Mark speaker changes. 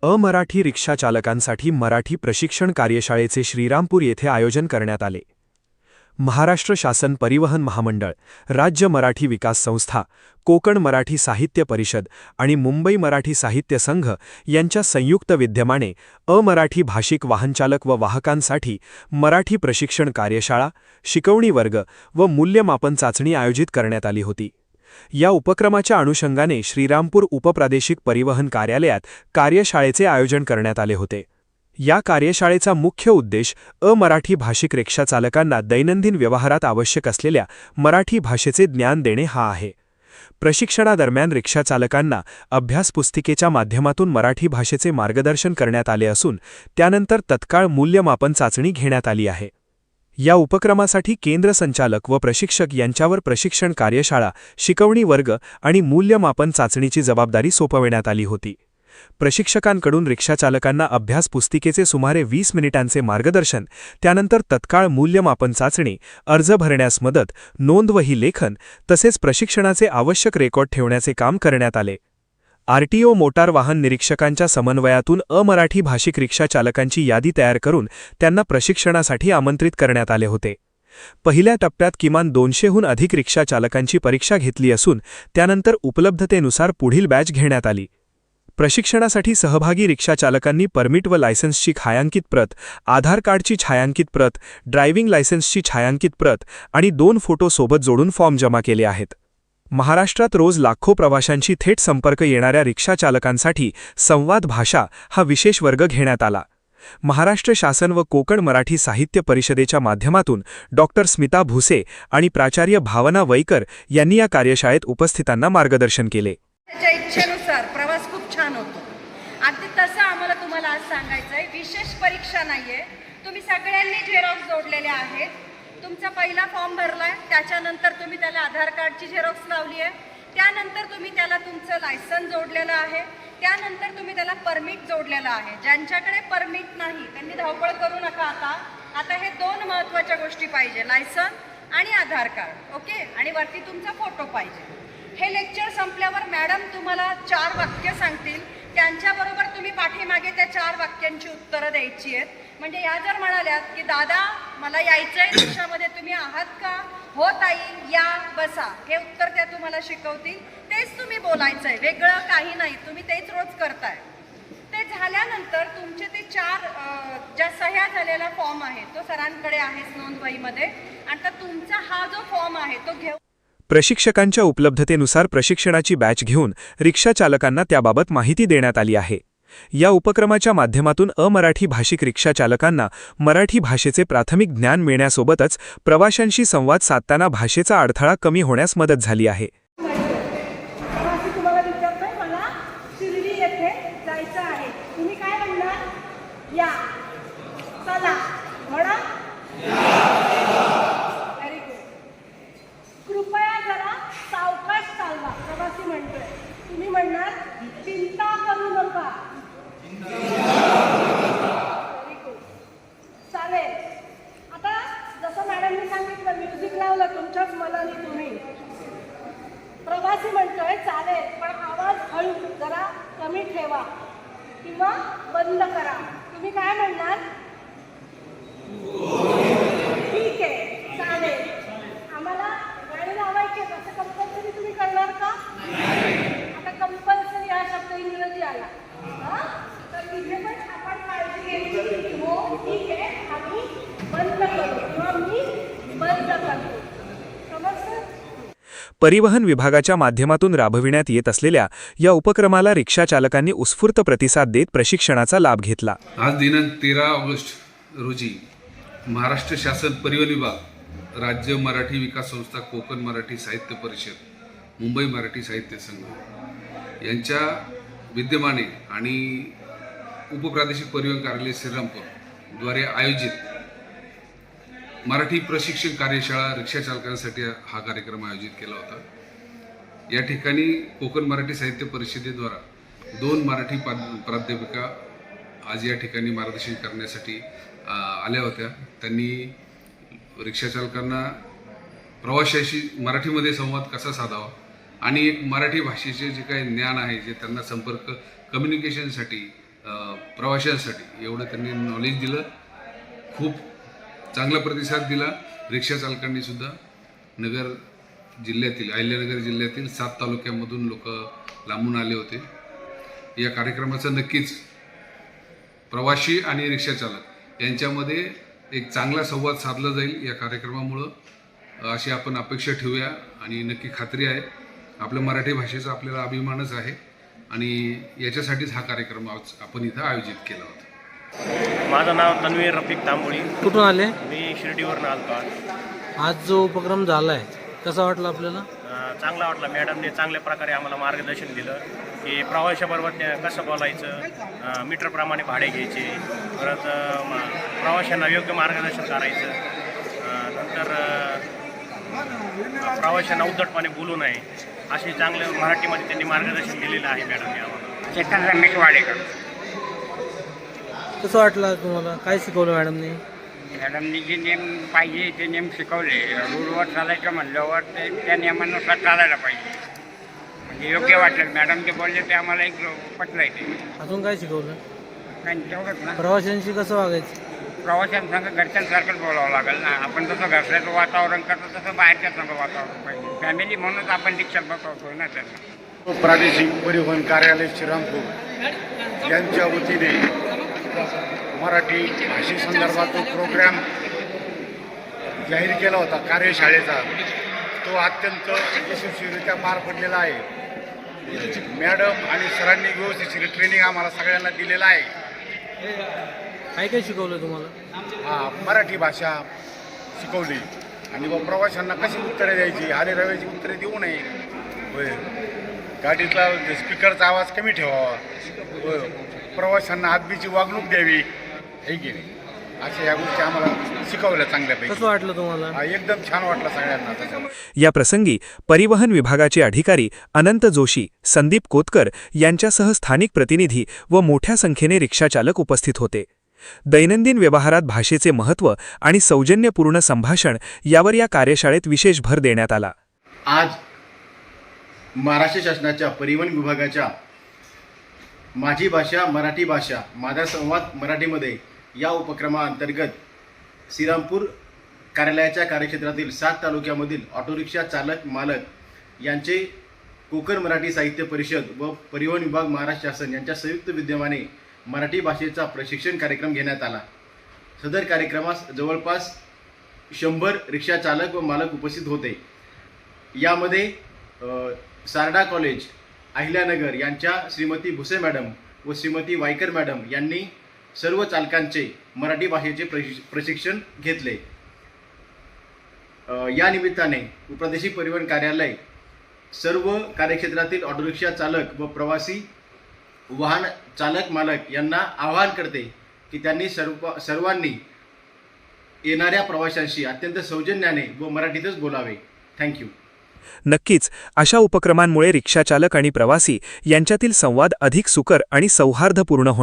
Speaker 1: अमराठी रिक्षा चालकांसाठी मराठी प्रशिक्षण कार्यशाळेचे श्रीरामपूर येथे आयोजन करण्यात आले। महाराष्ट्र शासन परिवहन महामंडळ, राज्य मराठी विकास संस्था, कोकण मराठी साहित्य परिषद आणि मुंबई मराठी साहित्य संघ यांच्या संयुक्त विद्यमाने अमराठी भाषिक वाहनचालक व वाहकांसाठी मराठी प्रशिक्षण कार्यशाळा, शिकवणी वर्ग व मूल्यमापन चाचणी आयोजित करण्यात आली होती। या उपक्रमाच्या अनुषंगाने श्रीरामपूर उपप्रादेशिक परिवहन कार्यालयात कार्यशाळेचे आयोजन करण्यात आले होते। या कार्यशाळेचा मुख्य उद्देश अमराठी भाषिक रिक्षाचालकांना दैनंदिन व्यवहारात आवश्यक असलेल्या मराठी भाषेचे ज्ञान देणे हा आहे। प्रशिक्षणादरम्यान रिक्षाचालकांना अभ्यासपुस्तिकेच्या माध्यमातून मराठी भाषेचे मार्गदर्शन करण्यात आले असून त्यानंतर तत्काळ मूल्यमापन चाचणी घेण्यात आली आहे। या उपक्रमासाठी केंद्र संचालक व प्रशिक्षक यांच्यावर प्रशिक्षण कार्यशाळा, शिकवणी वर्ग आणि मूल्यमापन चाचणीची जबाबदारी सोपविण्यात आली होती। प्रशिक्षकांकडून रिक्षाचालकांना अभ्यासपुस्तिकेचे सुमारे 20 मिनिटांचे मार्गदर्शन, त्यानंतर तत्काळ मूल्यमापन चाचणी, अर्ज भरण्यास मदत, नोंदवही लेखन तसेच प्रशिक्षणाचे आवश्यक रेकॉर्ड ठेवण्याचे काम करण्यात आले। आरटीओ मोटार वाहन निरीक्षकांच्या समन्वयातून अमराठी भाषिक रिक्षाचालकांची यादी तयार करून त्यांना प्रशिक्षणासाठी आमंत्रित करण्यात आले होते। पहिल्या टप्प्यात किमान 200हून अधिक रिक्षाचालकांची परीक्षा घेतली असून त्यानंतर उपलब्धतेनुसार पुढील बॅच घेण्यात आली। प्रशिक्षणासाठी सहभागी रिक्षाचालकांनी परमिट व लायसन्सची छायांकित प्रत, आधार कार्डची छायांकित प्रत, ड्रायव्हिंग लायसन्सची छायांकित प्रत आणि 2 फोटो सोबत जोडून फॉर्म जमा केले आहेत। महाराष्ट्रात रोज लाखो प्रवाशांशी थेट संपर्क येणाऱ्या रिक्षाचालकांसाठी संवाद भाषा हा विशेष वर्ग घेण्यात आला। महाराष्ट्र शासन व कोकण मराठी साहित्य परिषदेच्या माध्यमातून डॉक्टर स्मिता भुसे आणि प्राचार्य भावना वैकर यांनी या कार्यशाळेत उपस्थितांना मार्गदर्शन केले।
Speaker 2: त्याच्या इच्छेनुसार प्रवास खूप छान होतो। अगदी तसं आम्हाला तुम्हाला आज सांगायचं आहे, विशेष परीक्षा नाहीये। तुम्ही सगळ्यांनी झेरॉक्स जोडलेले आहेत। तुमचा पहिला फॉर्म भरलाय, त्याच्यानंतर तुम्ही त्याला आधार कार्डची झेरॉक्स लावली आहे, त्यानंतर तुम्ही त्याला तुमचं लायसन्स जोडलेलं आहे, त्यानंतर तुम्ही त्याला परमिट जोडलेलं आहे। ज्यांच्याकडे परमिट नाही त्यांनी धावपळ करू नका। आता हे 2 महत्त्वाच्या गोष्टी पाहिजे, लायसन्स आणि आधार कार्ड, ओके, आणि वरती तुमचा फोटो पाहिजे। हे लेक्चर संपल्यावर मॅडम तुम्हाला 4 वाक्य सांगतील, त्यांच्याबरोबर तुम्ही पाठीमागे त्या 4 वाक्यांची उत्तरं द्यायची आहेत। म्हणजे या जर म्हणाल्यात की दादा मला यायचंय रिक्षामध्ये, तुम्ही आहात का? हो ताई या, बसा, हे उत्तर त्या तुम्हाला शिकवतील, तेच तुम्ही बोलायचंय, वेगळं काही नाही, तुम्ही तेच रोज करताय। ते झाल्यानंतर तुमचे ते 4 ज्या सह्या झालेला फॉर्म आहे तो सरांकडे आहे नोंदवहीमध्ये, आणि तुमचा हा जो फॉर्म आहे तो घेऊन
Speaker 1: प्रशिक्षकांच्या उपलब्धतेनुसार प्रशिक्षणाची बॅच घेऊन रिक्षाचालकांना त्याबाबत माहिती देण्यात आली आहे। या उपक्रमाच्या माध्यमातून अमराठी भाषिक रिक्षाचालकांना मराठी भाषेचे प्राथमिक ज्ञान मिळण्यासोबतच प्रवाशांशी संवाद साधताना भाषेचा अडथळा कमी होण्यास मदत झाली आहे।
Speaker 2: तुम्हाला विचारतोय, मला शिर्डी येथे जायचं आहे, तुम्ही काय म्हणणार? या, चला, म्हणा व्हेरी गुड। कृपया जरा सावकाश चालवा, प्रवासी म्हणतोय, तुम्ही म्हणणार चिंता करू नका। व्हेरी गुड, चालेल। आता जसं मॅडमनी सांगितलं, म्युझिक लावलं तुमच्याच मनाने तुम्ही। प्रवासी म्हणतोय चालेल, पण आवाज हळू, जरा कमी ठेवा किंवा बंद करा। तुम्ही काय म्हणणार? ठीक आहे, चालेल। आम्हाला गाडी लावायची, असं कंपल्सरी तुम्ही करणार का? आता कंपल्सरी हा शब्द इंग्रजी आला, तर तिथे पण आपण काळजी घ्यायची। हो ठीक आहे, आम्ही बंद करू किंवा मी बंद करतो, समजतं?
Speaker 1: परिवहन विभागाच्या माध्यमातून राबविण्यात येत असलेल्या या उपक्रमाला रिक्षाचालकांनी उत्स्फूर्त प्रतिसाद देत प्रशिक्षणाचा लाभ घेतला।
Speaker 3: आज दिनांक 13 ऑगस्ट रोजी महाराष्ट्र शासन परिवहन विभाग, राज्य मराठी विकास संस्था, कोकण मराठी साहित्य परिषद, मुंबई मराठी साहित्य संघ यांच्या विद्यमाने आणि उपप्रादेशिक परिवहन कार्यालय श्रीरामपूर द्वारे आयोजित मराठी प्रशिक्षण कार्यशाळा रिक्षाचालकांसाठी हा कार्यक्रम आयोजित केला होता। या ठिकाणी कोकण मराठी साहित्य परिषदेद्वारा 2 मराठी प्राध्यापिका आज या ठिकाणी मार्गदर्शन करण्यासाठी आल्या होत्या। त्यांनी रिक्षाचालकांना प्रवाशाशी मराठीमध्ये संवाद कसा साधावा आणि एक मराठी भाषेचे जे काही ज्ञान आहे, जे त्यांना संपर्क कम्युनिकेशनसाठी प्रवाशांसाठी एवढं त्यांनी नॉलेज दिलं. खूप चांगला प्रतिसाद दिला. रिक्षा चालकांनी सुद्धा नगर जिल्ह्यातील अहिल्यानगर जिल्ह्यातील 7 तालुक्यांमधून लोक लांबून आले होते. या कार्यक्रमाचा नक्कीच प्रवासी आणि रिक्षा चालक यांच्यामध्ये एक चांगला संवाद साधला जाईल या कार्यक्रमामुळं, अशी आपण अपेक्षा ठेवूया. आणि नक्की खात्री आहे आपल्या मराठी भाषेचा आपल्याला अभिमानच आहे आणि याच्यासाठीच हा कार्यक्रम आज आपण इथं आयोजित केला होता.
Speaker 4: माझं नाव तन्वीर रफिक तांबोळी.
Speaker 5: कुठून आले?
Speaker 4: मी शिर्डीवरून आलतो आज.
Speaker 5: आज जो उपक्रम झाला आहे कसा वाटला आपल्याला?
Speaker 4: चांगला वाटला. मॅडमने चांगल्या प्रकारे आम्हाला मार्गदर्शन दिलं की प्रवाशाबरोबर कसं बोलायचं, मीटरप्रमाणे भाडे घ्यायचे, परत प्रवाशांना योग्य मार्गदर्शन करायचं, नंतर प्रवाशांना उद्धटपणे बोलू नये, असे चांगले मराठीमध्ये त्यांनी मार्गदर्शन दिलेलं आहे मॅडमने आम्हाला.
Speaker 6: चेतन रमेश वाडेकर.
Speaker 5: कसं वाटलं तुम्हाला? काय शिकवलं मॅडमने?
Speaker 6: मॅडमनी जे नियम पाहिजे ते नियम शिकवले. रूलवर चालायचं म्हणल्यावर ते त्या नियमानुसार चालायला पाहिजे. म्हणजे योग्य वाटलं. मॅडम जे बोलले ते आम्हाला एक पटलं आहे. ते
Speaker 5: अजून काय शिकवलं?
Speaker 6: कारण तेवढंच ना,
Speaker 5: प्रवाशांशी कसं वागायचं?
Speaker 6: प्रवाशांसंग घरच्यांसारखंच बोलावं लागेल ना. आपण जसं घरच्याचं वातावरण करतो तसं बाहेरच्या संग वातावरण पाहिजे. फॅमिली म्हणूनच आपण रिक्षात बसवतो ना त्यांना.
Speaker 7: प्रादेशिक परिवहन कार्यालय श्रीरामपूर यांच्या वतीने मराठी भाषेसंदर्भात जो प्रोग्राम जाहीर केला होता कार्यशाळेचा, तो अत्यंत यशस्वीरित्या पार पडलेला आहे. मॅडम आणि सरांनी व्यवस्थित ट्रेनिंग आम्हाला सगळ्यांना दिलेलं आहे.
Speaker 5: काय काय शिकवलं तुम्हाला?
Speaker 7: मराठी भाषा शिकवली आणि प्रवाशांना कशी उत्तरे द्यायची, आले रव्याची उत्तरे देऊ नये. होय, गाडीतला स्पीकरचा आवाज कमी ठेवावा. होय, प्रवाशांना आदबीची वागणूक द्यावी, हे की नाही, अशा या गोष्टी आम्हाला शिकवल्या चांगल्यापैकी.
Speaker 5: कसं वाटलं तुम्हाला?
Speaker 7: एकदम छान वाटलं सगळ्यांना.
Speaker 1: या प्रसंगी परिवहन विभागाचे अधिकारी अनंत जोशी, संदीप कोतकर यांच्यासह स्थानिक प्रतिनिधी व मोठ्या संख्येने रिक्षाचालक उपस्थित होते. दैनंदिन व्यवहारात भाषेचे महत्त्व आणि सौजन्यपूर्ण संभाषण यावर या कार्यशाळेत विशेष भर देण्यात आला.
Speaker 7: आज महाराष्ट्र शासनाच्या परिवहन विभागाच्या माझी भाषा मराठी भाषा माझा संवाद मराठीमध्ये या उपक्रमाअंतर्गत श्रीरामपूर कार्यालयाच्या कार्यक्षेत्रातील 7 तालुक्यामधील ऑटोरिक्षा चालक मालक यांचे कोकण मराठी साहित्य परिषद व परिवहन विभाग महाराष्ट्र शासन यांच्या संयुक्त विद्यमाने मराठी भाषेचा प्रशिक्षण कार्यक्रम घेण्यात आला. सदर कार्यक्रमास जवळपास 100 रिक्षा चालक व मालक उपस्थित होते. यामध्ये सारडा कॉलेज अहिल्यानगर यांच्या श्रीमती भुसे मॅडम व श्रीमती वायकर मॅडम यांनी सर्व चालकांचे मराठी भाषेचे प्रशिक्षण घेतले. या निमित्ताने प्रादेशिक परिवहन कार्यालय सर्व कार्यक्षेत्रातील ऑटोरिक्षा चालक व प्रवासी वाहन चालक मालक यांना आवाहन करते की त्यांनी सर्वांनी येणाऱ्या प्रवाशांशी अत्यंत सौजन्याने व मराठीतच बोलावे. थँक्यू.
Speaker 1: नक्कीच अशा उपक्रमांमुळे रिक्षाचालक आणि प्रवासी यांच्यातील संवाद अधिक सुकर आणि सौहार्दपूर्ण होण्यास